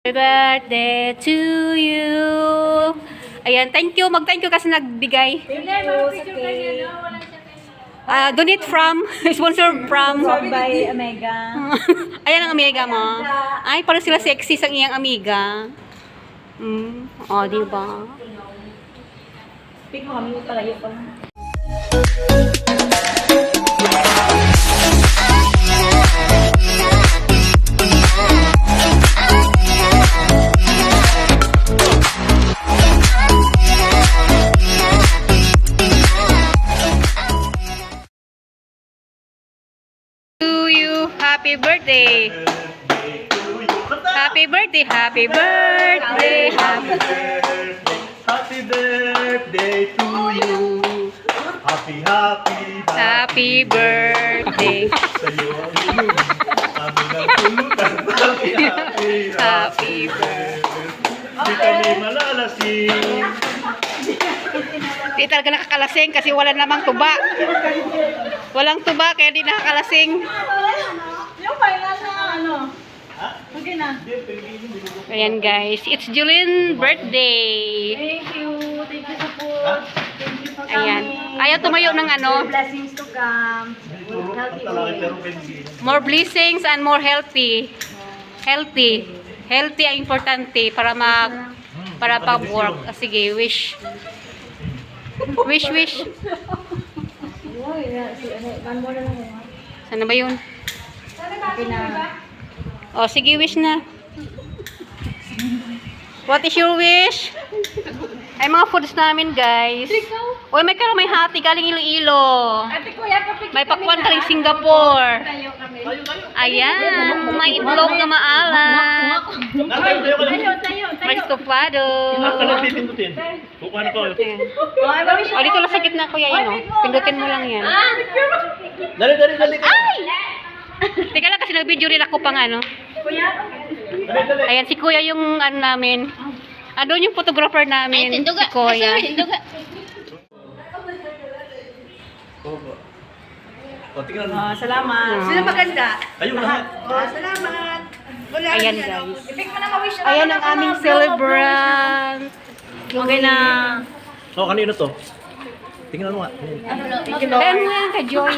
Happy birthday to you. Ayan, thank you. Mag-thank you kasi nagbigay. Donate from, sponsor from. By Omega. Ayan ang amiga mo. Ay, parang sila sexy sa iyang amiga. Diba? Pick mo kami, palayo pa. To you, happy birthday. Happy birthday, happy birthday, happy Happy birthday to you. Happy birthday. sa'yo ang inyong kami ng tulutan. Happy birthday. Di kami malalasing. Di talaga nakakalasing kasi wala namang tuba. Walang tuba kaya di nakakalasing. Yung final na ano? Okay na. Ayan guys, it's Julien's birthday. Thank you support. Thank you for Ayan. coming. Ayaw tumayo ng ano. Blessings to come. Healthy way. More blessings and more healthy. Healthy. Healthy ang importante para pag-work. Sige, wish. Wish. Sana ba yun? Okay na. O, sige, wish na. What is your wish? Ay, mga foods namin, guys. Uy, may hati galing Iloilo. May pakwan galing Singapore. Ayan, may itlog na maalat. May estofado. Kung ano pa. O, dito lang sa gitna, kuya, yun, o. Pindutin mo lang yan. Dali. Teka lang kasi nag-video rin ako pang ano. Dali. Ayan, si kuya yung ano namin. Ano yung photographer namin? Si kuya. O, tingnan mo. Salamat. Sino maganda? Kayo lahat. Salamat. Ayan, guys. I-pick mo na ma-wish na. Ayan ang aming celebrant. Okay na. O, kanino to? Tingnan mo nga. Ayan mo yan, kay Joy.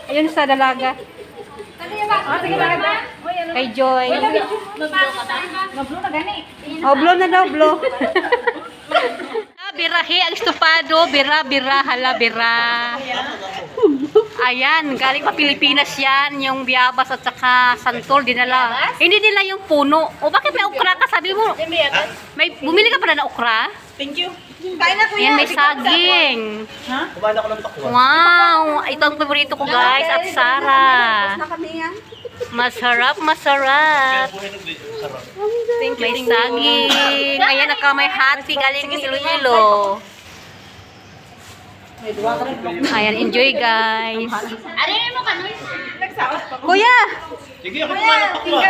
Ayun sa dalaga. Sige maganda. Kay Joy. Nablo na gani. Oh, blow na daw, blow. Birahe ang estofado, bira, hala, bira. Ayan, galing pa Pilipinas yan, yung biyabas at saka santol dinala. Hindi nila yung puno. O bakit may okra ka? Sabi mo, bumili ka pala na okra? Thank you. Kain na kuya. Ayan, may saging. Kumain ako ng pakwan. Wow, ito ang paborito ko guys, at Sara. Masarap. May saging. Ayan, may hati galing Iloilo. Ayan, enjoy guys. Kuya! Sige, ako kumain ng pakwan.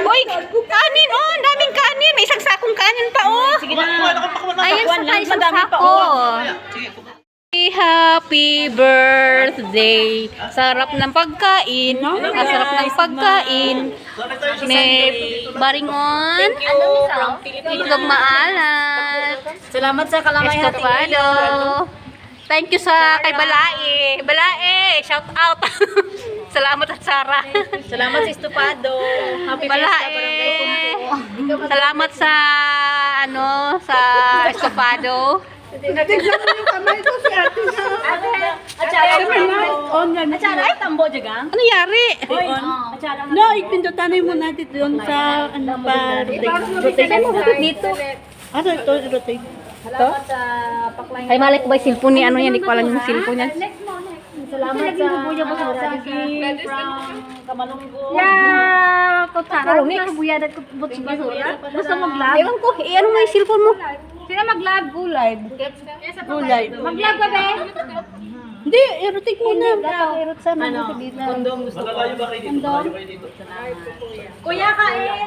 Uy, kanin oh, ang daming kanin. May isang sakong kanin pa oh. Kumain ako ng pakwan. Ayan, sa isang sako. Happy birthday. Sarap ng pagkain. Sarap ng pagkain. May baringon. Itlog maalat. Salamat sa kalamay Estofado. Thank you sa kay Balae. Balae, shout out. Salamat at Sara. Salamat sa estofado. Happy Balae. Salamat sa sa estofado. Tignan mo yung kamay ko si ate na. Atsara tambo jagang. Ano yari? No, ipindutanay mo natin doon sa ano pa rotate dito. Ano ito rotate? Ito? Ay, malay ko ba yung cellphone ni ano yan? Hindi ko alam yung cellphone yan. Salamat sa gift from Kamalunggo. Yeah, kutsara. Kurungi ka buyadat ko buts basura. Gusto mo glab? Ewan ko, ano nga yung cellphone mo? Sino mag-live? Go live. Go live. Mag-live ka ba? Hindi, i-rotate mo na. I-rotate sana. Kondom gusto ko. Malalayo ba kayo dito? Malayo kayo dito. Kuya, kain.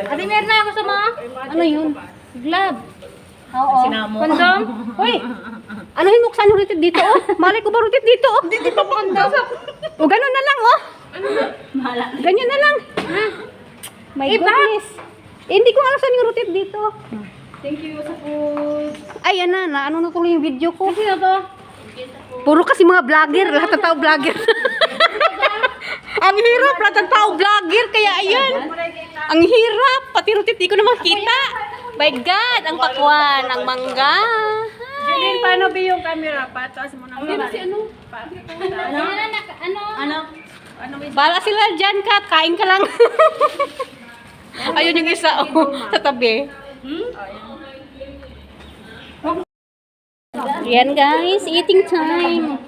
Ate, meron na ako sa mga. Ano yun? Glove. Oo. Sinamo. Kondom? Uy, ano yung muksan rotate dito oh? Malay ko ba rotate dito oh? Hindi pa kondom. O, ganun na lang oh. Ganyan na lang. My goodness. Eh, hindi ko alam saan yung rotate dito. Thank you sa food. Ay, yan na. Ano na tuloy yung video ko? Sino to? Puro kasi mga vlogger. Lahat ng tao vlogger. Ang hirap. Lahat ng tao vlogger. Kaya ayan. Ang hirap. Pati rotate di ko na makita. My God. Ang pakwan. Ang mangga. Jeline, paano ba yung camera? Pataas mo na. Ano? Ano? Bala sila dyan, Kat. Kain ka lang. Ayun yung isa. Oh, sa tabi. Yan guys, eating time.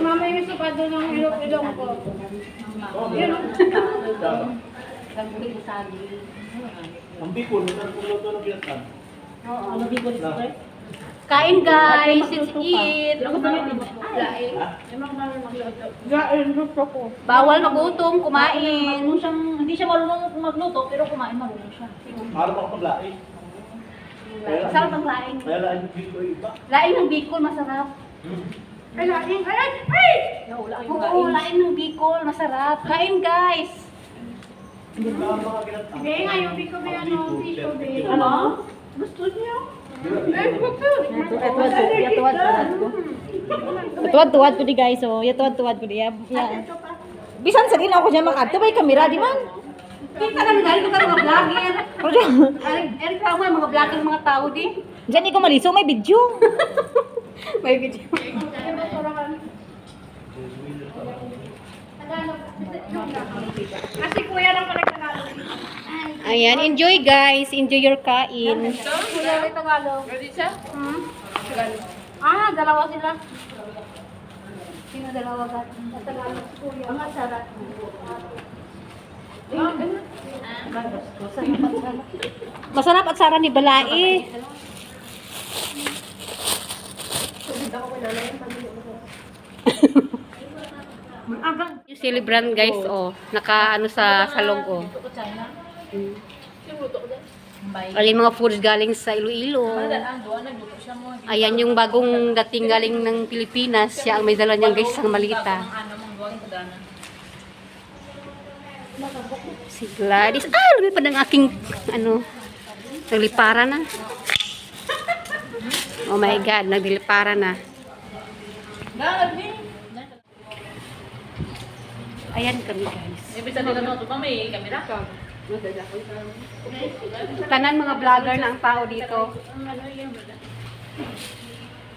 Mama yung supado ng ilong ko. Ang bikol, nagkulo to ng Vietnam. Kain guys, let's eat. Bawal magutom, kumain. Hindi siya marunong magluto, pero kumain marunong siya. Para pa paglaing. Masarap ang laing. Kaya lang yung bikol iba. Laing ng Bicol, masarap. Ay, laing! Ay! Oo, laing ng Bicol, masarap. Kain guys. Hindi nga yung biko ba ano, tissue ba? Ano? Gusto niyo? Tuwad-tuwad ko di guys, oh. Ya tuwad-tuwad ko di. Ya. Bisan sa din ako diyan makadto bay kamera di man. Kita lang guys, ito ka mga vlogger. Eric Ramo, mga vlogger mga tao di. Diyan ko maliso may video. May video. Kasi kuya lang pala Tagalog. Ayan, enjoy guys. Enjoy your kain. Kuya lang Tagalog. Ready siya? Ah, dalawa sila. Sino dalawa ka? Tagalog kuya. Ang sarap. Masarap at sara ni Balai. Yung celebrant guys, oh, naka ano sa salong oh. Alin mga foods galing sa Iloilo. Ayan yung bagong dating galing ng Pilipinas. Siya ang may dala niyang guys sa malita. Si Gladys. Ah, lumipad ang aking ano, naglipara na. Oh my God, naglipara na. Ayan kami guys. Tanan mga vlogger na ang tao dito.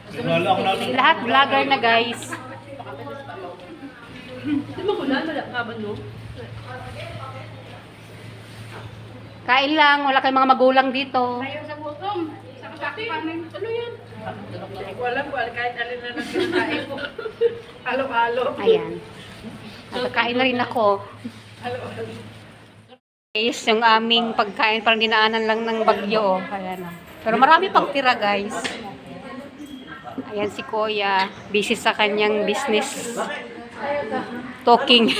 Sinala ako natin. Lahat vlogger na guys. Kain lang, wala kayong mga magulang dito. Ayaw sa gutom. Sa kasakipanin. Ano yan? Hindi ko alam kung kahit alin na nagkakain ko. Halo-halo. Ayan. Kain na rin ako. Guys, yung aming pagkain parang dinaanan lang ng bagyo. Ayan. Pero marami pang tira guys. Ayan si Kuya. Busy sa kanyang business. Talking.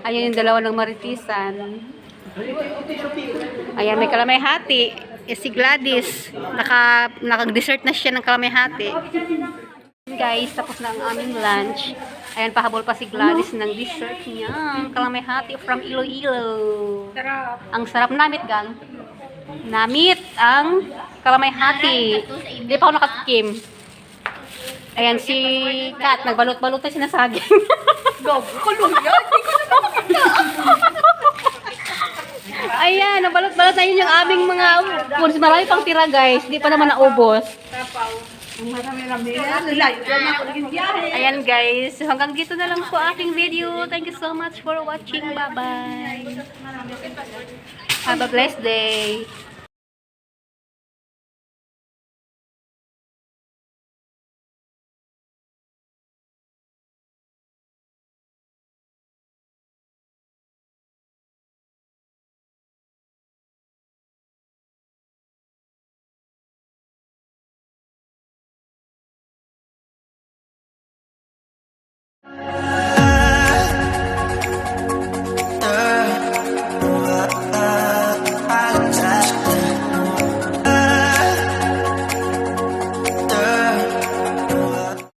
Ayan yung dalawa ng maritisan. Ayan, may kalamay hati. Si Gladys. Naka-dessert na siya ng kalamay hati. Guys, tapos na ang aming lunch. Ayan, pahabol pa si Gladys ng dessert niya. Kalamay hati from Iloilo. Ang sarap namit, gang. Namit ang kalamay hati. Hindi pa ako nakatikim. Ayan, si Kat, nagbalot-balot na sinasaging. Kulong yan. Ayan, nabalot-balot na yun yung aming mga foods. Marami pang tira, guys. Hindi pa naman naubos. Ayan, guys. Hanggang dito na lang po aking video. Thank you so much for watching. Bye-bye. Have a blessed day.